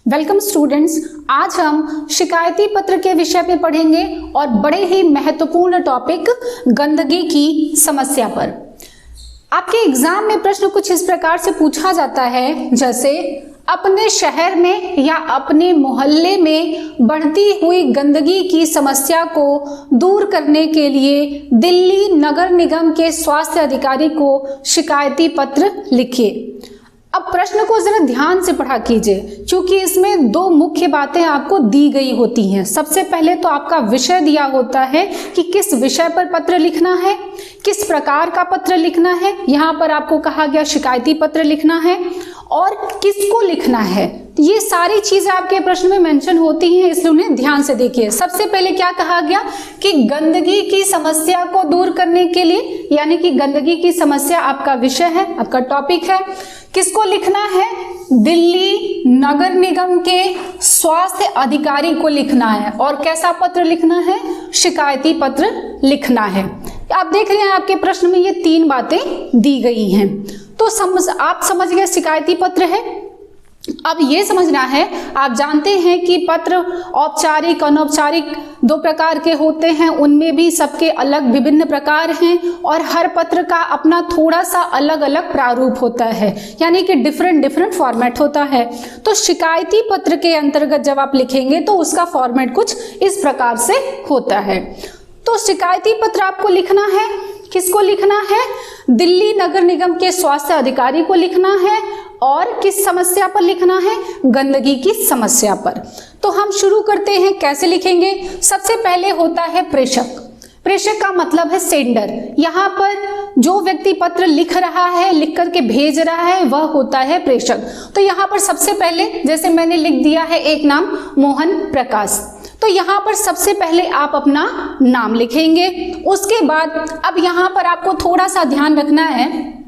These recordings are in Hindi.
वेलकम स्टूडेंट्स, आज हम शिकायती पत्र के विषय पे पढ़ेंगे और बड़े ही महत्वपूर्ण टॉपिक गंदगी की समस्या पर। आपके एग्जाम में प्रश्न कुछ इस प्रकार से पूछा जाता है, जैसे अपने शहर में या अपने मोहल्ले में बढ़ती हुई गंदगी की समस्या को दूर करने के लिए दिल्ली नगर निगम के स्वास्थ्य अधिकारी को शिकायती पत्र लिखिए। अब प्रश्न को जरा ध्यान से पढ़ा कीजिए, क्योंकि इसमें दो मुख्य बातें आपको दी गई होती हैं। सबसे पहले तो आपका विषय दिया होता है कि किस विषय पर पत्र लिखना है, किस प्रकार का पत्र लिखना है। यहाँ पर आपको कहा गया शिकायती पत्र लिखना है और किसको लिखना है। ये सारी चीजें आपके प्रश्न में मेंशन होती हैं, इसलिए उन्हें ध्यान से देखिए। सबसे पहले क्या कहा गया कि गंदगी की समस्या को दूर करने के लिए, यानी कि गंदगी की समस्या आपका विषय है, आपका टॉपिक है। किसको लिखना है? दिल्ली नगर निगम के स्वास्थ्य अधिकारी को लिखना है। और कैसा पत्र लिखना है? शिकायती पत्र लिखना है। आप देख रहे हैं आपके प्रश्न में ये तीन बातें दी गई हैं। तो आप समझ गए शिकायती पत्र है। अब ये समझना है, आप जानते हैं कि पत्र औपचारिक अनौपचारिक दो प्रकार के होते हैं, उनमें भी सबके अलग विभिन्न प्रकार हैं और हर पत्र का अपना थोड़ा सा अलग अलग प्रारूप होता है, यानी कि डिफरेंट फॉर्मेट होता है। तो शिकायती पत्र के अंतर्गत जब आप लिखेंगे तो उसका फॉर्मेट कुछ इस प्रकार से होता है। तो शिकायती पत्र आपको लिखना है, किसको लिखना है? दिल्ली नगर निगम के स्वास्थ्य अधिकारी को लिखना है। और किस समस्या पर लिखना है? गंदगी की समस्या पर। तो हम शुरू करते हैं, कैसे लिखेंगे? सबसे पहले होता है प्रेषक। प्रेषक का मतलब है सेंडर। यहाँ पर जो व्यक्ति पत्र लिख रहा है, लिख करके भेज रहा है, वह होता है प्रेषक। तो यहाँ पर सबसे पहले, जैसे मैंने लिख दिया है एक नाम मोहन प्रकाश, तो यहाँ पर सबसे पहले आप अपना नाम लिखेंगे। उसके बाद अब यहाँ पर आपको थोड़ा सा ध्यान रखना है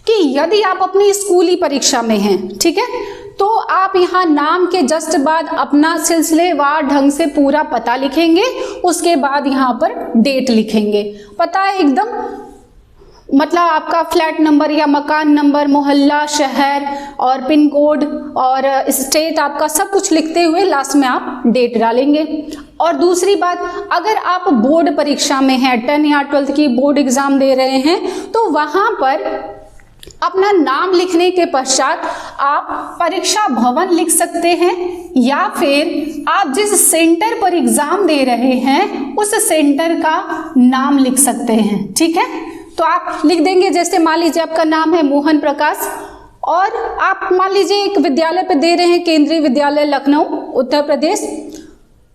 कि यदि आप अपनी स्कूली परीक्षा में हैं, ठीक है, तो आप यहाँ नाम के जस्ट बाद अपना सिलसिलेवार ढंग से पूरा पता लिखेंगे। उसके बाद यहाँ पर डेट लिखेंगे। पता है एकदम, मतलब आपका फ्लैट नंबर या मकान नंबर, मोहल्ला, शहर और पिन कोड और स्टेट, आपका सब कुछ लिखते हुए लास्ट में आप डेट डालेंगे। और दूसरी बात, अगर आप बोर्ड परीक्षा में हैं, 10 या 12 की बोर्ड एग्जाम दे रहे हैं, तो वहां पर अपना नाम लिखने के पश्चात आप परीक्षा भवन लिख सकते हैं, या फिर आप जिस सेंटर पर एग्जाम दे रहे हैं उस सेंटर का नाम लिख सकते हैं। ठीक है, तो आप लिख देंगे, जैसे मान लीजिए आपका नाम है मोहन प्रकाश और आप मान लीजिए एक विद्यालय पे दे रहे हैं, केंद्रीय विद्यालय लखनऊ उत्तर प्रदेश,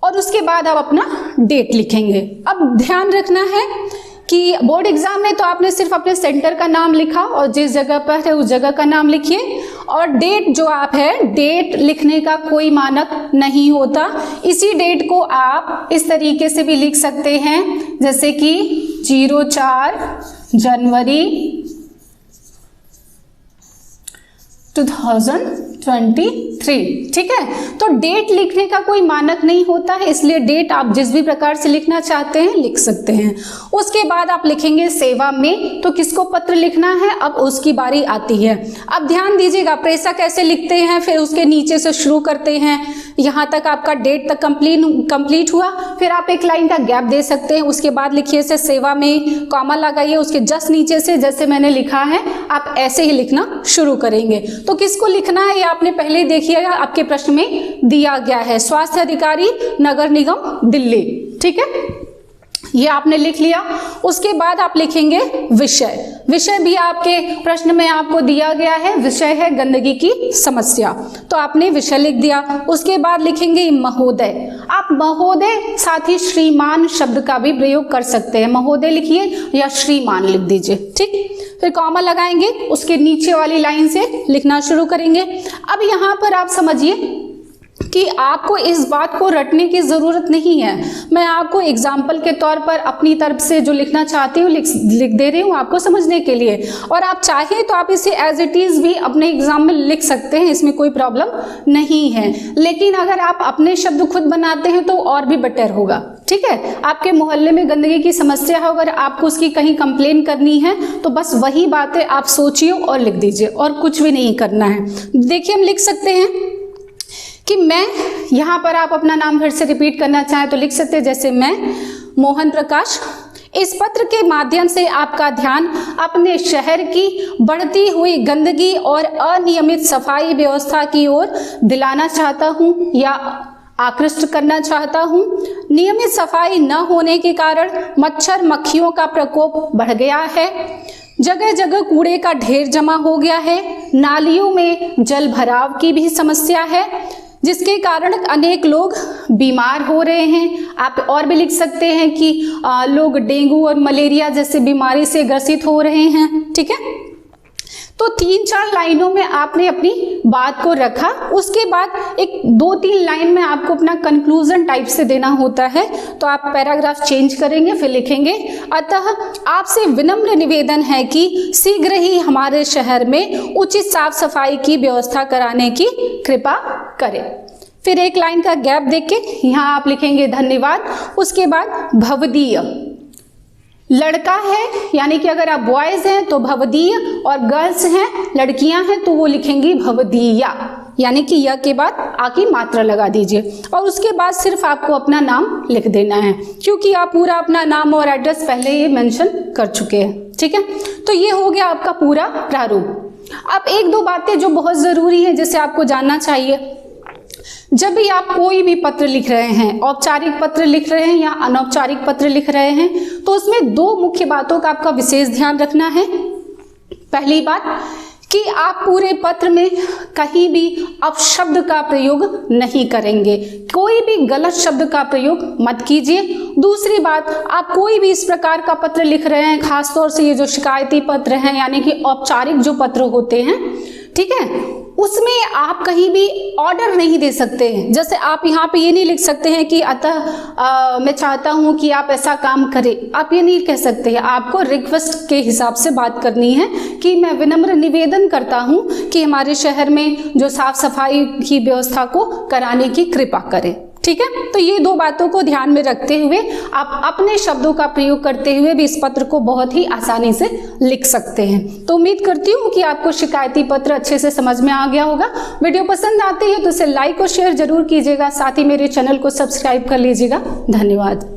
और उसके बाद आप अपना डेट लिखेंगे। अब ध्यान रखना है कि बोर्ड एग्जाम में तो आपने सिर्फ अपने सेंटर का नाम लिखा और जिस जगह पर है उस जगह का नाम लिखिए। और डेट जो आप है, डेट लिखने का कोई मानक नहीं होता। इसी डेट को आप इस तरीके से भी लिख सकते हैं, जैसे कि 04 जनवरी 2023। ठीक है, तो डेट लिखने का कोई मानक नहीं होता है, इसलिए डेट आप जिस भी प्रकार से लिखना चाहते हैं लिख सकते हैं। उसके बाद आप लिखेंगे सेवा में, तो किसको पत्र लिखना है, अब उसकी बारी आती है। अब ध्यान दीजिएगा, प्रेषक कैसे लिखते हैं, फिर उसके नीचे से शुरू करते हैं, यहाँ तक आपका डेट तक कंप्लीट हुआ, फिर आप एक लाइन का गैप दे सकते हैं। उसके बाद लिखिए से सेवा में, कॉमा लगाइए, उसके जस्ट नीचे से जैसे मैंने लिखा है आप ऐसे ही लिखना शुरू करेंगे। तो किसको लिखना है ये आपने पहले देखिएगा, आपके प्रश्न में दिया गया है, स्वास्थ्य अधिकारी नगर निगम दिल्ली। ठीक है, ये आपने लिख लिया। उसके बाद आप लिखेंगे विषय। विषय भी आपके प्रश्न में आपको दिया गया है, विषय है गंदगी की समस्या, तो आपने विषय लिख दिया। उसके बाद लिखेंगे महोदय। आप महोदय साथ ही श्रीमान शब्द का भी प्रयोग कर सकते हैं, महोदय लिखिए या श्रीमान लिख दीजिए। ठीक, फिर कॉमा लगाएंगे, उसके नीचे वाली लाइन से लिखना शुरू करेंगे। अब यहाँ पर आप समझिए कि आपको इस बात को रटने की ज़रूरत नहीं है। मैं आपको एग्जाम्पल के तौर पर अपनी तरफ से जो लिखना चाहती हूँ लिख दे रही हूँ आपको समझने के लिए, और आप चाहें तो आप इसे एज इट इज़ भी अपने एग्जाम में लिख सकते हैं, इसमें कोई प्रॉब्लम नहीं है। लेकिन अगर आप अपने शब्द खुद बनाते हैं तो और भी बेटर होगा। ठीक है, आपके मोहल्ले में गंदगी की समस्या है, अगर आपको उसकी कहीं कंप्लेन करनी है तो बस वही बातें आप सोचिए और लिख दीजिए, और कुछ भी नहीं करना है। देखिए हम लिख सकते हैं कि मैं, यहाँ पर आप अपना नाम फिर से रिपीट करना चाहें तो लिख सकते हैं, जैसे मैं मोहन प्रकाश इस पत्र के माध्यम से आपका ध्यान अपने शहर की बढ़ती हुई गंदगी और अनियमित सफाई व्यवस्था की ओर दिलाना चाहता हूँ या आकृष्ट करना चाहता हूँ। नियमित सफाई न होने के कारण मच्छर मक्खियों का प्रकोप बढ़ गया है, जगह जगह कूड़े का ढेर जमा हो गया है, नालियों में जल भराव की भी समस्या है, जिसके कारण अनेक लोग बीमार हो रहे हैं। आप और भी लिख सकते हैं कि लोग डेंगू और मलेरिया जैसे बीमारी से ग्रसित हो रहे हैं। ठीक है, तो 3-4 लाइनों में आपने अपनी बात को रखा, उसके बाद एक 2-3 लाइन में आपको अपना कंक्लूजन टाइप से देना होता है, तो आप पैराग्राफ चेंज करेंगे फिर लिखेंगे, अतः आपसे विनम्र निवेदन है कि शीघ्र ही हमारे शहर में उचित साफ सफाई की व्यवस्था कराने की कृपा करें। फिर एक लाइन का गैप देके यहाँ आप लिखेंगे धन्यवाद, उसके बाद भवदीय, लड़का है यानी कि अगर आप बॉयज हैं तो भवदीय और गर्ल्स हैं लड़कियां हैं तो वो लिखेंगी भवदीया, यानी कि य के बाद आ की मात्रा लगा दीजिए और उसके बाद सिर्फ आपको अपना नाम लिख देना है, क्योंकि आप पूरा अपना नाम और एड्रेस पहले ही मेंशन कर चुके हैं। ठीक है, तो ये हो गया आपका पूरा प्रारूप। अब 1-2 बातें जो बहुत ज़रूरी है जिसे आपको जानना चाहिए, जब भी आप कोई भी पत्र लिख रहे हैं, औपचारिक पत्र लिख रहे हैं या अनौपचारिक पत्र लिख रहे हैं, तो उसमें 2 मुख्य बातों का आपका विशेष ध्यान रखना है। पहली बात कि आप पूरे पत्र में कहीं भी अपशब्द का प्रयोग नहीं करेंगे, कोई भी गलत शब्द का प्रयोग मत कीजिए। दूसरी बात, आप कोई भी इस प्रकार का पत्र लिख रहे हैं, खासतौर से ये जो शिकायती पत्र हैं यानी कि औपचारिक जो पत्र होते हैं, ठीक है, उसमें आप कहीं भी ऑर्डर नहीं दे सकते हैं। जैसे आप यहाँ पे ये नहीं लिख सकते हैं कि अतः मैं चाहता हूँ कि आप ऐसा काम करें, आप ये नहीं कह सकते हैं। आपको रिक्वेस्ट के हिसाब से बात करनी है कि मैं विनम्र निवेदन करता हूँ कि हमारे शहर में जो साफ सफाई की व्यवस्था को कराने की कृपा करें। ठीक है, तो ये 2 बातों को ध्यान में रखते हुए आप अपने शब्दों का प्रयोग करते हुए भी इस पत्र को बहुत ही आसानी से लिख सकते हैं। तो उम्मीद करती हूँ कि आपको शिकायती पत्र अच्छे से समझ में आ गया होगा। वीडियो पसंद आती है तो इसे लाइक और शेयर जरूर कीजिएगा, साथ ही मेरे चैनल को सब्सक्राइब कर लीजिएगा। धन्यवाद।